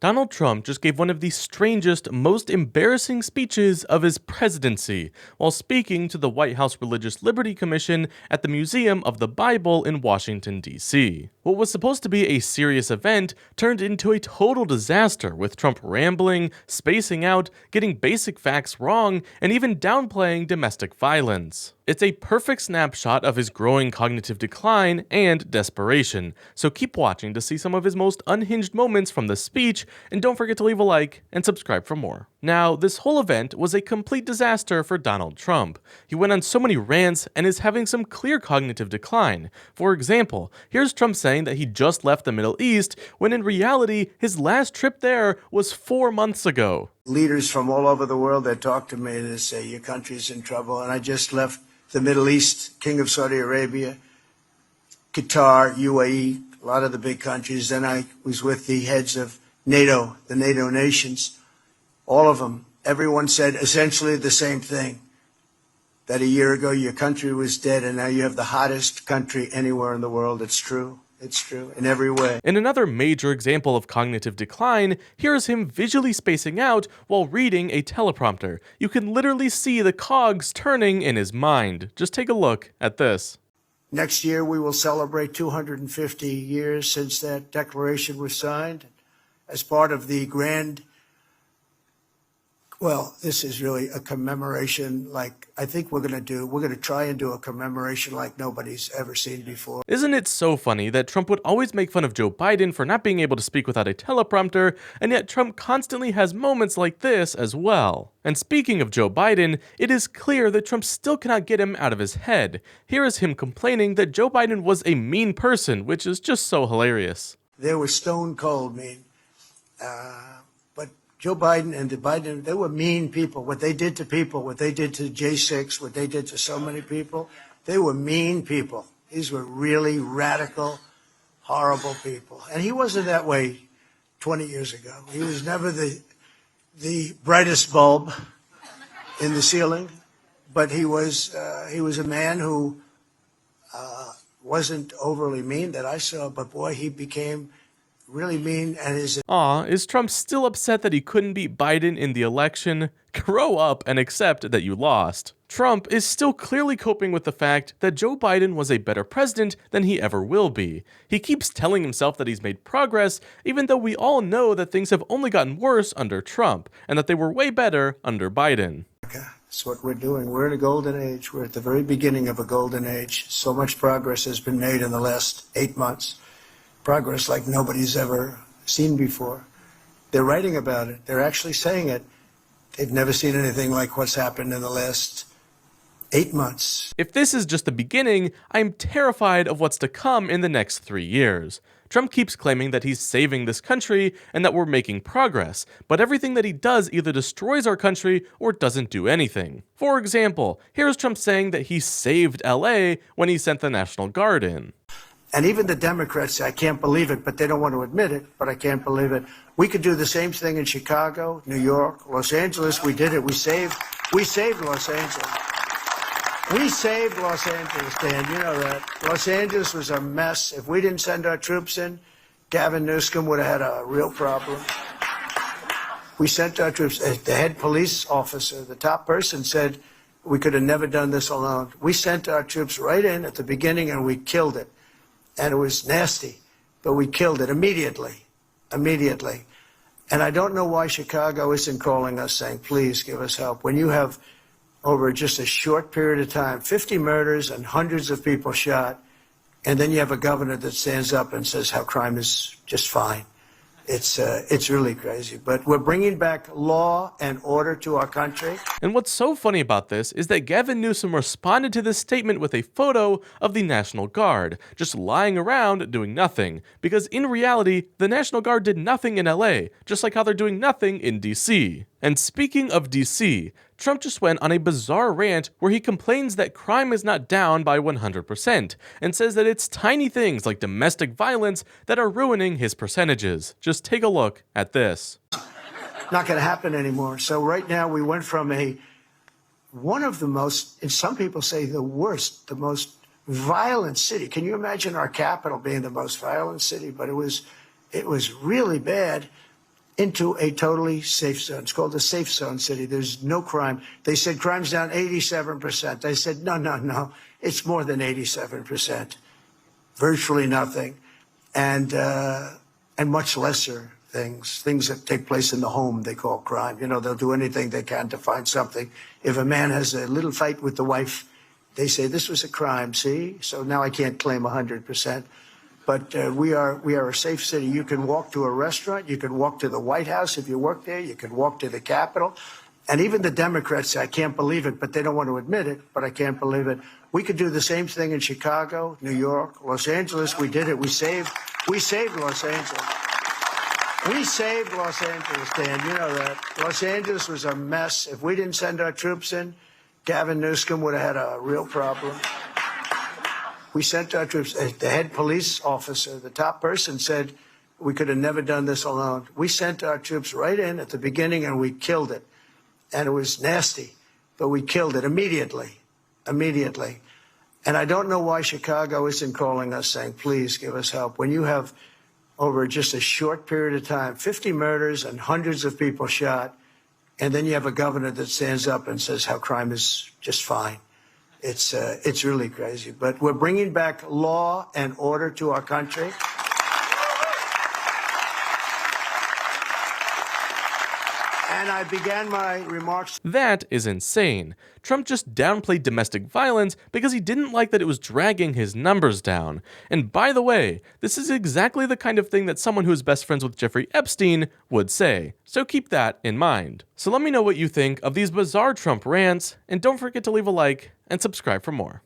Donald Trump just gave one of the strangest, most embarrassing speeches of his presidency while speaking to the White House Religious Liberty Commission at the Museum of the Bible in Washington, D.C. What was supposed to be a serious event turned into a total disaster, with Trump rambling, spacing out, getting basic facts wrong, and even downplaying domestic violence. It's a perfect snapshot of his growing cognitive decline and desperation, so keep watching to see some of his most unhinged moments from the speech, and don't forget to leave a like and subscribe for more. Now, this whole event was a complete disaster for Donald Trump. He went on so many rants and is having some clear cognitive decline. For example, here's Trump saying that he just left the Middle East, when in reality, his last trip there was 4 months ago. Leaders from all over the world that talk to me and they say, your country's in trouble, and I just left the Middle East, King of Saudi Arabia, Qatar, UAE, a lot of the big countries. Then I was with the heads of NATO, the NATO nations, all of them. Everyone said essentially the same thing, that a year ago your country was dead and now you have the hottest country anywhere in the world. It's true. It's true in every way. In another major example of cognitive decline, here's him visually spacing out while reading a teleprompter. You can literally see the cogs turning in his mind. Just take a look at this. Next year we will celebrate 250 years since that declaration was signed as part of the grand. Well, this is really a commemoration like I think we're going to try and do a commemoration like nobody's ever seen before. Isn't it so funny that Trump would always make fun of Joe Biden for not being able to speak without a teleprompter, and yet Trump constantly has moments like this as well? And speaking of Joe Biden, it is clear that Trump still cannot get him out of his head. Here is him complaining that Joe Biden was a mean person, which is just so hilarious. They were stone cold mean. But Joe Biden and the Biden, they were mean people. What they did to people, what they did to J6, what they did to so many people, they were mean people. These were really radical, horrible people. And he wasn't that way 20 years ago. He was never the brightest bulb in the ceiling, but he was a man who wasn't overly mean that I saw, but boy, he became really mean. And is Trump still upset that he couldn't beat Biden in the election? Grow up and accept that you lost. Trump is still clearly coping with the fact that Joe Biden was a better president than he ever will be. He keeps telling himself that he's made progress, even though we all know that things have only gotten worse under Trump, and that they were way better under Biden. That's what we're doing. We're in a golden age. We're at the very beginning of a golden age. So much progress has been made in the last 8 months. Progress like nobody's ever seen before. They're writing about it. They're actually saying it. They've never seen anything like what's happened in the last 8 months. If this is just the beginning, I'm terrified of what's to come in the next 3 years. Trump keeps claiming that he's saving this country and that we're making progress, but everything that he does either destroys our country or doesn't do anything. For example, here's Trump saying that he saved LA when he sent the National Guard in. And even the Democrats say, I can't believe it, but they don't want to admit it, but I can't believe it. We could do the same thing in Chicago, New York, Los Angeles. We did it. We saved Los Angeles. We saved Los Angeles, Dan. You know that. Los Angeles was a mess. If we didn't send our troops in, Gavin Newsom would have had a real problem. We sent our troops. The head police officer, the top person, said we could have never done this alone. We sent our troops right in at the beginning and we killed it. And it was nasty, but we killed it immediately. And I don't know why Chicago isn't calling us saying, please give us help. When you have, over just a short period of time, 50 murders and hundreds of people shot, and then you have a governor that stands up and says how crime is just fine. It's really crazy. But we're bringing back law and order to our country. And what's so funny about this is that Gavin Newsom responded to this statement with a photo of the National Guard, just lying around doing nothing. Because in reality, the National Guard did nothing in LA, just like how they're doing nothing in DC. And speaking of DC, Trump just went on a bizarre rant where he complains that crime is not down by 100% and says that it's tiny things like domestic violence that are ruining his percentages. Just take a look at this. Not going to happen anymore. So right now we went from one of the most, and some people say the worst, the most violent city. Can you imagine our capital being the most violent city? But it was really bad. into a totally safe zone. It's called a safe zone city. There's no crime. They said crime's down 87%. I said, no. It's more than 87%. Virtually nothing. And much lesser things that take place in the home they call crime. You know, they'll do anything they can to find something. If a man has a little fight with the wife, they say, this was a crime, see? So now I can't claim 100%. But we are a safe city. You can walk to a restaurant. You can walk to the White House if you work there. You can walk to the Capitol. And even the Democrats say, I can't believe it, but they don't want to admit it, but I can't believe it. We could do the same thing in Chicago, New York, Los Angeles. We did it. We saved Los Angeles. We saved Los Angeles, Dan. You know that. Los Angeles was a mess. If we didn't send our troops in, Gavin Newsom would have had a real problem. We sent our troops. The head police officer, the top person, said we could have never done this alone. We sent our troops right in at the beginning, and we killed it. And it was nasty, but we killed it immediately. And I don't know why Chicago isn't calling us saying, please give us help. When you have, over just a short period of time, 50 murders and hundreds of people shot, and then you have a governor that stands up and says how crime is just fine. It's really crazy. But we're bringing back law and order to our country. And I began my remarks. That is insane. Trump just downplayed domestic violence because he didn't like that it was dragging his numbers down. And by the way, this is exactly the kind of thing that someone who is best friends with Jeffrey Epstein would say. So keep that in mind. So let me know what you think of these bizarre Trump rants, and don't forget to leave a like and subscribe for more.